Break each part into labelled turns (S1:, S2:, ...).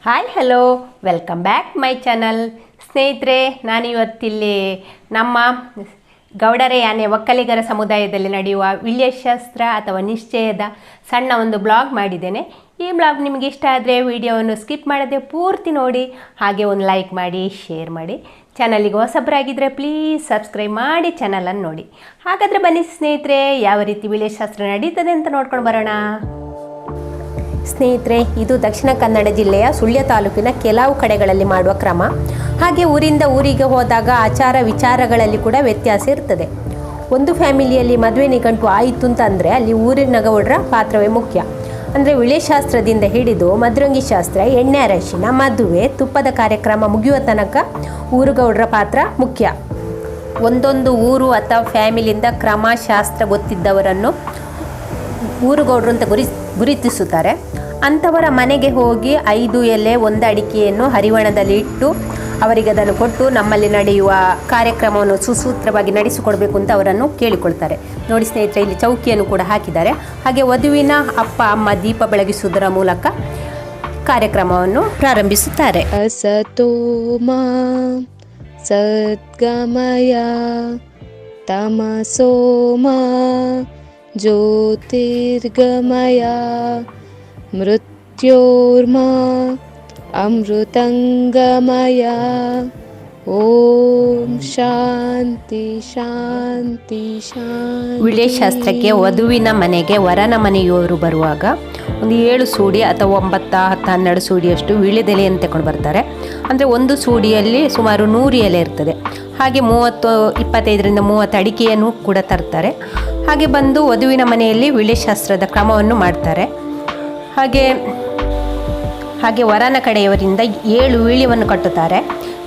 S1: Hi hello welcome back my channel. ಸ್ನೇಹಿತರೆ, ನಾನಿವತ್ತಿಲ್ಲಿ ನಮ್ಮ ಗೌಡರೆ ಯಾನೆ ಒಕ್ಕಲಿಗರ ಸಮುದಾಯದಲ್ಲಿ ನಡೆಯುವ ವಿಳ್ಯಶಾಸ್ತ್ರ ಅಥವಾ ನಿಶ್ಚಯದ ಸಣ್ಣ ಒಂದು ಬ್ಲಾಗ್ ಮಾಡಿದ್ದೇನೆ. ಈ ಬ್ಲಾಗ್ ನಿಮಗೆ ಇಷ್ಟ ಆದರೆ ವಿಡಿಯೋವನ್ನು ಸ್ಕಿಪ್ ಮಾಡದೆ ಪೂರ್ತಿ ನೋಡಿ, ಹಾಗೆ ಒಂದು ಲೈಕ್ ಮಾಡಿ, ಶೇರ್ ಮಾಡಿ. ಚಾನಲಿಗೆ ಹೊಸಬರಾಗಿದ್ದರೆ ಪ್ಲೀಸ್ ಸಬ್ಸ್ಕ್ರೈಬ್ ಮಾಡಿ ಚಾನಲನ್ನು ನೋಡಿ. ಹಾಗಾದರೆ ಬನ್ನಿ ಸ್ನೇಹಿತರೆ, ಯಾವ ರೀತಿ ವಿಳ್ಯಶಾಸ್ತ್ರ ನಡೀತದೆ ಅಂತ ನೋಡ್ಕೊಂಡು ಬರೋಣ. ಸ್ನೇಹಿತರೆ, ಇದು ದಕ್ಷಿಣ ಕನ್ನಡ ಜಿಲ್ಲೆಯ ಸುಳ್ಯ ತಾಲೂಕಿನ ಕೆಲವು ಕಡೆಗಳಲ್ಲಿ ಮಾಡುವ ಕ್ರಮ. ಹಾಗೆ ಊರಿಂದ ಊರಿಗೆ ಹೋದಾಗ ಆಚಾರ ವಿಚಾರಗಳಲ್ಲಿ ಕೂಡ ವ್ಯತ್ಯಾಸ ಇರ್ತದೆ. ಒಂದು ಫ್ಯಾಮಿಲಿಯಲ್ಲಿ ಮದುವೆ ನಿಘಂಟು ಆಯಿತು ಅಂತಂದರೆ ಅಲ್ಲಿ ಊರಿನ ಗೌಡರ ಪಾತ್ರವೇ ಮುಖ್ಯ. ಅಂದರೆ ವಿಳ್ಯಶಾಸ್ತ್ರದಿಂದ ಹಿಡಿದು ಮದ್ರಂಗಿ ಶಾಸ್ತ್ರ, ಎಣ್ಣೆ ಅರಶಿನ, ಮದುವೆ, ತುಪ್ಪದ ಕಾರ್ಯಕ್ರಮ ಮುಗಿಯುವ ತನಕ ಊರುಗೌಡರ ಪಾತ್ರ ಮುಖ್ಯ. ಒಂದೊಂದು ಊರು ಅಥವಾ ಫ್ಯಾಮಿಲಿಯಿಂದ ಕ್ರಮ ಶಾಸ್ತ್ರ ಗೊತ್ತಿದ್ದವರನ್ನು ಊರುಗೌಡರು ಅಂತ ಗುರುತಿಸುತ್ತಾರೆ. ಅಂಥವರ ಮನೆಗೆ ಹೋಗಿ 5 ಎಲೆ 1 ಅಡಿಕೆಯನ್ನು ಹರಿವಣದಲ್ಲಿ ಇಟ್ಟು ಅವರಿಗೆ ಅದನ್ನು ಕೊಟ್ಟು ನಮ್ಮಲ್ಲಿ ನಡೆಯುವ ಕಾರ್ಯಕ್ರಮವನ್ನು ಸುಸೂತ್ರವಾಗಿ ನಡೆಸಿಕೊಡ್ಬೇಕು ಅಂತ ಅವರನ್ನು ಕೇಳಿಕೊಳ್ತಾರೆ. ನೋಡಿ ಸ್ನೇಹಿತರೆ, ಇಲ್ಲಿ ಚೌಕಿಯನ್ನು ಕೂಡ ಹಾಕಿದ್ದಾರೆ. ಹಾಗೆ ವಧುವಿನ ಅಪ್ಪ ಅಮ್ಮ ದೀಪ ಬೆಳಗಿಸುವುದರ ಮೂಲಕ ಕಾರ್ಯಕ್ರಮವನ್ನು ಪ್ರಾರಂಭಿಸುತ್ತಾರೆ.
S2: ಅಸತೋಮ ಸದ್ಗಮಯ ತಮಸೋಮ ಜ್ಯೋತಿರ್ಗಮಯ ಮೃತ್ಯೋರ್ಮಾ ಅಮೃತಂಗಮಯ. ಓಂ ಶಾಂತಿ ಶಾಂತಿ ಶಾಂತಿ.
S1: ವಿಳ್ಯಶಾಸ್ತ್ರಕ್ಕೆ ವಧುವಿನ ಮನೆಗೆ ವರನ ಮನೆಯವರು ಬರುವಾಗ ಒಂದು 7 ಸೂಡಿ ಅಥವಾ 9, 10, 12 ಸೂಡಿಯಷ್ಟು ವೀಳ್ಯದೆಲೆಯನ್ನು ತಗೊಂಡು ಬರ್ತಾರೆ. ಅಂದರೆ ಒಂದು ಸೂಡಿಯಲ್ಲಿ ಸುಮಾರು 100 ಎಲೆ ಇರ್ತದೆ. ಹಾಗೆ 25ರಿಂದ 30 ಅಡಿಕೆಯನ್ನು ಕೂಡ ತರ್ತಾರೆ. ಹಾಗೆ ಬಂದು ವಧುವಿನ ಮನೆಯಲ್ಲಿ ವಿಳ್ಯಶಾಸ್ತ್ರದ ಕ್ರಮವನ್ನು ಮಾಡ್ತಾರೆ. ಹಾಗೆ ವರನ ಕಡೆಯವರಿಂದ 7 ವೀಳ್ಯವನ್ನು ಕಟ್ಟುತ್ತಾರೆ.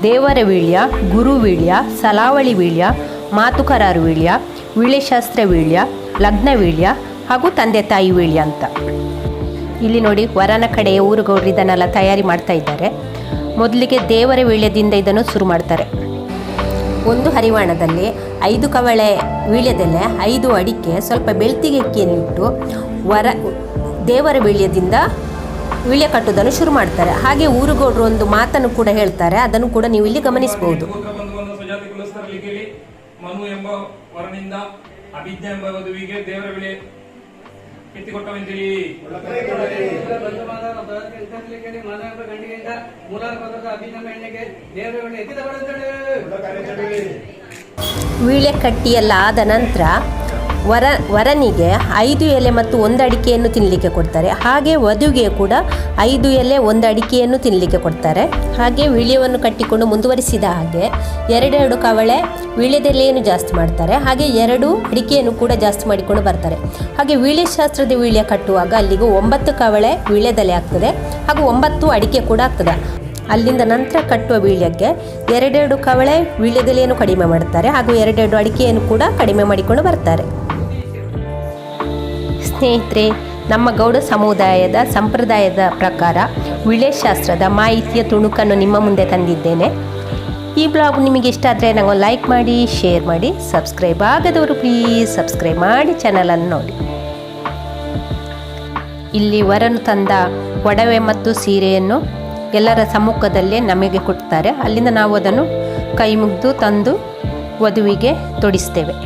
S1: ದೇವರ ವೀಳ್ಯ, ಗುರು ವೀಳ್ಯ, ಸಲಾವಳಿ ವೀಳ್ಯ, ಮಾತುಕರಾರು ವೀಳ್ಯ, ವಿಳ್ಯಶಾಸ್ತ್ರ ವೀಳ್ಯ, ಲಗ್ನ ವೀಳ್ಯ ಹಾಗೂ ತಂದೆ ತಾಯಿ ವೀಳ್ಯ ಅಂತ. ಇಲ್ಲಿ ನೋಡಿ, ವರನ ಕಡೆಯ ಊರುಗೌಡರು ಇದನ್ನೆಲ್ಲ ತಯಾರಿ ಮಾಡ್ತಾ ಇದ್ದಾರೆ. ಮೊದಲಿಗೆ ದೇವರ ವೀಳ್ಯದಿಂದ ಇದನ್ನು ಶುರು ಮಾಡ್ತಾರೆ. ಒಂದು ಹರಿವಾಣದಲ್ಲಿ 5 ಕವಳೆ ವೀಳ್ಯದೆಲೆ, 5 ಅಡಿಕೆ, ಸ್ವಲ್ಪ ಬೆಳ್ತಿಗೆ ಅಕ್ಕಿಯನ್ನಿಟ್ಟು ದೇವರ ವೀಳ್ಯದಿಂದ ವೀಳ್ಯ ಕಟ್ಟುವುದನ್ನು ಶುರು ಮಾಡ್ತಾರೆ. ಹಾಗೆ ಊರುಗೌಡರು ಒಂದು ಮಾತನ್ನು ಕೂಡ ಹೇಳ್ತಾರೆ, ಅದನ್ನು ಕೂಡ ನೀವು ಇಲ್ಲಿ ಗಮನಿಸಬಹುದು.
S3: ಮನು ಎಂಬ ವರನಿಂದ ಅಭಿಜ್ಞ ಎಂಬ ವಧುವಿಗೆ ದೇವರ ವೀಳ್ಯ ಎತ್ತಿಕೊಟ್ಟವೆಂದಿರಿ.
S1: ವೀಳ್ಯ ಕಟ್ಟಿಯೆಲ್ಲ ಆದ ನಂತರ ವರನಿಗೆ 5 ಎಲೆ ಮತ್ತು 1 ಅಡಿಕೆಯನ್ನು ತಿನ್ನಲಿಕ್ಕೆ ಕೊಡ್ತಾರೆ. ಹಾಗೆ ವಧುವಿಗೆ ಕೂಡ 5 ಎಲೆ 1 ಅಡಿಕೆಯನ್ನು ತಿನ್ನಲಿಕ್ಕೆ ಕೊಡ್ತಾರೆ. ಹಾಗೆ ವೀಳ್ಯವನ್ನು ಕಟ್ಟಿಕೊಂಡು ಮುಂದುವರಿಸಿದ ಹಾಗೆ 2 ಕವಳೆ ವೀಳ್ಯದೆಲೆಯನ್ನು ಜಾಸ್ತಿ ಮಾಡ್ತಾರೆ. ಹಾಗೆ 2 ಅಡಿಕೆಯನ್ನು ಕೂಡ ಜಾಸ್ತಿ ಮಾಡಿಕೊಂಡು ಬರ್ತಾರೆ. ಹಾಗೆ ವೀಳ್ಯಶಾಸ್ತ್ರದ ವೀಳ್ಯ ಕಟ್ಟುವಾಗ ಅಲ್ಲಿಗೂ 9 ಕವಳೆ ವೀಳ್ಯದೆಲೆ ಆಗ್ತದೆ, ಹಾಗೂ 9 ಅಡಿಕೆ ಕೂಡ ಆಗ್ತದೆ. ಅಲ್ಲಿಂದ ನಂತರ ಕಟ್ಟುವ ವೀಳ್ಯಕ್ಕೆ 2 ಕವಳೆ ವೀಳ್ಯದೆಲೆಯನ್ನು ಕಡಿಮೆ ಮಾಡ್ತಾರೆ, ಹಾಗೂ 2 ಅಡಿಕೆಯನ್ನು ಕೂಡ ಕಡಿಮೆ ಮಾಡಿಕೊಂಡು ಬರ್ತಾರೆ. ಸ್ನೇಹಿತರೆ, ನಮ್ಮ ಗೌಡ ಸಮುದಾಯದ ಸಂಪ್ರದಾಯದ ಪ್ರಕಾರ ವಿಳ್ಯಶಾಸ್ತ್ರದ ಮಾಹಿತಿಯ ತುಣುಕನ್ನು ನಿಮ್ಮ ಮುಂದೆ ತಂದಿದ್ದೇನೆ. ಈ ಬ್ಲಾಗ್ ನಿಮಗೆ ಇಷ್ಟ ಆದರೆ ನನಗೆ ಲೈಕ್ ಮಾಡಿ, ಶೇರ್ ಮಾಡಿ. ಸಬ್ಸ್ಕ್ರೈಬ್ ಆಗದವರು ಪ್ಲೀಸ್ ಸಬ್ಸ್ಕ್ರೈಬ್ ಮಾಡಿ ಚಾನಲನ್ನು ನೋಡಿ. ಇಲ್ಲಿ ವರನು ತಂದ ಒಡವೆ ಮತ್ತು ಸೀರೆಯನ್ನು ಎಲ್ಲರ ಸಮ್ಮುಖದಲ್ಲೇ ನಮಗೆ ಕೊಡ್ತಾರೆ. ಅಲ್ಲಿಂದ ನಾವು ಅದನ್ನು ಕೈ ಮುಗಿದು ತಂದು ವಧುವಿಗೆ ತೊಡಿಸ್ತೇವೆ.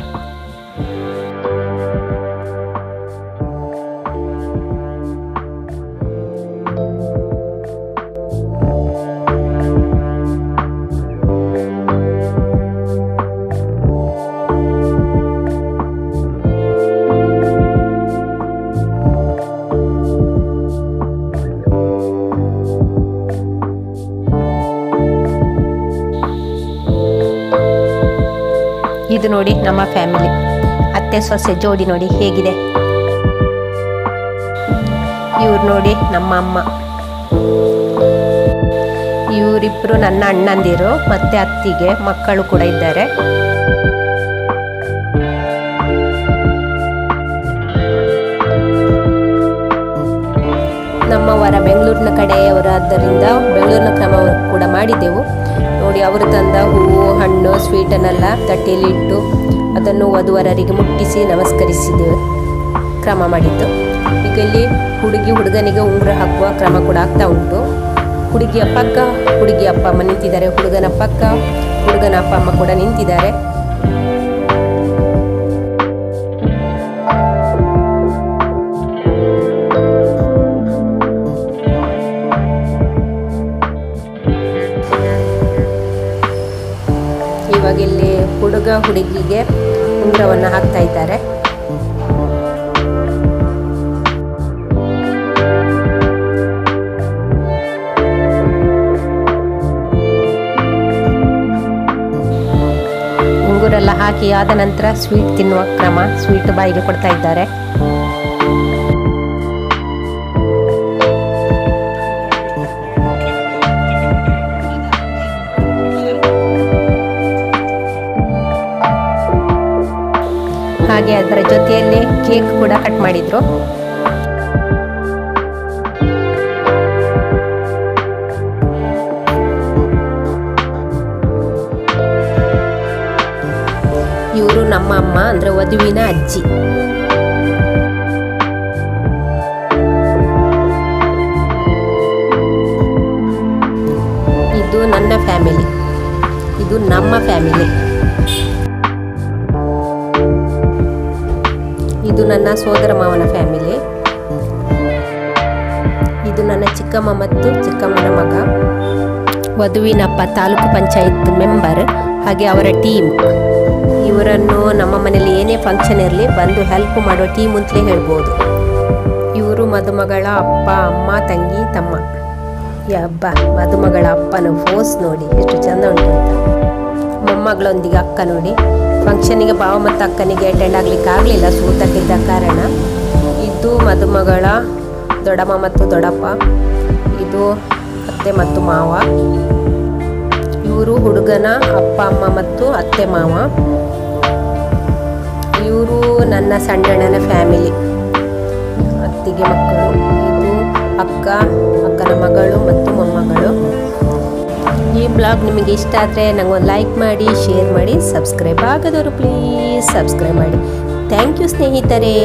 S1: ಇದು ನೋಡಿ ನಮ್ಮ ಫ್ಯಾಮಿಲಿ, ಅತ್ತೆ ಸೊಸೆ ಜೋಡಿ ನೋಡಿ ಹೇಗಿದೆ. ಇವ್ರು ನೋಡಿ ನಮ್ಮ ಅಮ್ಮ. ಇವರಿಬ್ಬರು ನನ್ನ ಅಣ್ಣಂದಿರು, ಮತ್ತೆ ಅತ್ತಿಗೆ ಮಕ್ಕಳು ಕೂಡ ಇದ್ದಾರೆ. ನಮ್ಮ ವರ ಬೆಂಗಳೂರಿನ ಕಡೆಯವರಾದ್ದರಿಂದ ಬೆಂಗಳೂರಿನ ಕ್ರಮ ಕೂಡ ಮಾಡಿದ್ದೆವು. ನೋಡಿ, ಅವರು ತಂದ ಹೂವು, ಹಣ್ಣು, ಸ್ವೀಟನ್ನೆಲ್ಲ ತಟ್ಟೆಯಲ್ಲಿ ಇಟ್ಟು ಅದನ್ನು ವಧುವರರಿಗೆ ಮುಟ್ಟಿಸಿ ನಮಸ್ಕರಿಸಿದ್ದೇವೆ, ಕ್ರಮ ಮಾಡಿದ್ದು. ಈಗ ಇಲ್ಲಿ ಹುಡುಗಿ ಹುಡುಗನಿಗೆ ಉಂಗುರ ಹಾಕುವ ಕ್ರಮ ಕೂಡ ಆಗ್ತಾ ಉಂಟು. ಹುಡುಗಿಯ ಪಕ್ಕ ಹುಡುಗಿಯ ಅಪ್ಪ ಅಮ್ಮ ನಿಂತಿದ್ದಾರೆ, ಹುಡುಗನ ಪಕ್ಕ ಹುಡುಗನ ಅಪ್ಪ ಅಮ್ಮ ಕೂಡ ನಿಂತಿದ್ದಾರೆ. ಇವಾಗ ಇಲ್ಲಿ ಹುಡುಗ ಹುಡುಗಿಗೆ ಉಂಗುರವನ್ನು ಹಾಕ್ತಾ ಇದ್ದಾರೆ. ಉಂಗುರೆಲ್ಲ ಹಾಕಿ ಆದ ನಂತರ ಸ್ವೀಟ್ ತಿನ್ನುವ ಕ್ರಮ, ಸ್ವೀಟ್ ಬಾಯಿಗೆ ಕೊಡ್ತಾ ಇದ್ದಾರೆ. ಹಾಗೆ ಅದರ ಜೊತೆಯಲ್ಲಿ ಕೇಕ್ ಕೂಡ ಕಟ್ ಮಾಡಿದ್ರು. ಇವರು ನಮ್ಮ ಅಮ್ಮ ಅಂದ್ರೆ ವಧುವಿನ ಅಜ್ಜಿ. ಇದು ನನ್ನ ಫ್ಯಾಮಿಲಿ, ಇದು ನಮ್ಮ ಫ್ಯಾಮಿಲಿ. ಇದು ನನ್ನ ಸೋದರ ಮಾವನ ಫ್ಯಾಮಿಲಿ. ಇದು ನನ್ನ ಚಿಕ್ಕಮ್ಮ ಮತ್ತು ಚಿಕ್ಕಮ್ಮನ ಮಗ. ವಧುವಿನಪ್ಪ ತಾಲೂಕು ಪಂಚಾಯತ್ ಮೆಂಬರ್, ಹಾಗೆ ಅವರ ಟೀಮ್. ಇವರನ್ನು ನಮ್ಮ ಮನೆಯಲ್ಲಿ ಏನೇ ಫಂಕ್ಷನ್ ಇರಲಿ ಬಂದು ಹೆಲ್ಪ್ ಮಾಡೋ ಟೀಮ್ ಅಂತಲೇ ಹೇಳ್ಬೋದು. ಇವರು ಮದುಮಗಳ ಅಪ್ಪ, ಅಮ್ಮ, ತಂಗಿ, ತಮ್ಮ. ಹಬ್ಬ ಮದುಮಗಳ ಅಪ್ಪನ ಫೋಸ್ ನೋಡಿ ಎಷ್ಟು ಚಂದ ಉಂಟು ಅಂತ. ಮೊಮ್ಮಗಳೊಂದಿಗೆ ಅಕ್ಕ ನೋಡಿ. ಫಂಕ್ಷನಿಗೆ ಭಾವ ಮತ್ತು ಅಕ್ಕನಿಗೆ ಅಟೆಂಡ್ ಆಗ್ಲಿಕ್ಕೆ ಆಗಲಿಲ್ಲ ಸೂತಕ್ಕಿದ್ದ ಕಾರಣ. ಇದು ಮದುಮಗಳ ದೊಡ್ಡಮ್ಮ ಮತ್ತು ದೊಡ್ಡಪ್ಪ. ಇದು ಅತ್ತೆ ಮತ್ತು ಮಾವ. ಇವರು ಹುಡುಗನ ಅಪ್ಪ ಅಮ್ಮ ಮತ್ತು ಅತ್ತೆ ಮಾವ. ಇವರು ನನ್ನ ಸಣ್ಣಣ್ಣನ ಫ್ಯಾಮಿಲಿ, ಅತ್ತಿಗೆ ಮಕ್ಕಳು. ಇದು ಅಕ್ಕ, ಅಕ್ಕನ ಮಗಳು ಮತ್ತು ಮೊಮ್ಮಗಳು. ಈ ಬ್ಲಾಗ್ ನಿಮಗೆ ಇಷ್ಟ ಆದರೆ ನಂಗೊಂದು ಲೈಕ್ ಮಾಡಿ, ಶೇರ್ ಮಾಡಿ, ಸಬ್ಸ್ಕ್ರೈಬ್ ಆಗದವರು ಪ್ಲೀಸ್ ಸಬ್ಸ್ಕ್ರೈಬ್ ಮಾಡಿ. ಥ್ಯಾಂಕ್ ಯು ಸ್ನೇಹಿತರೆ.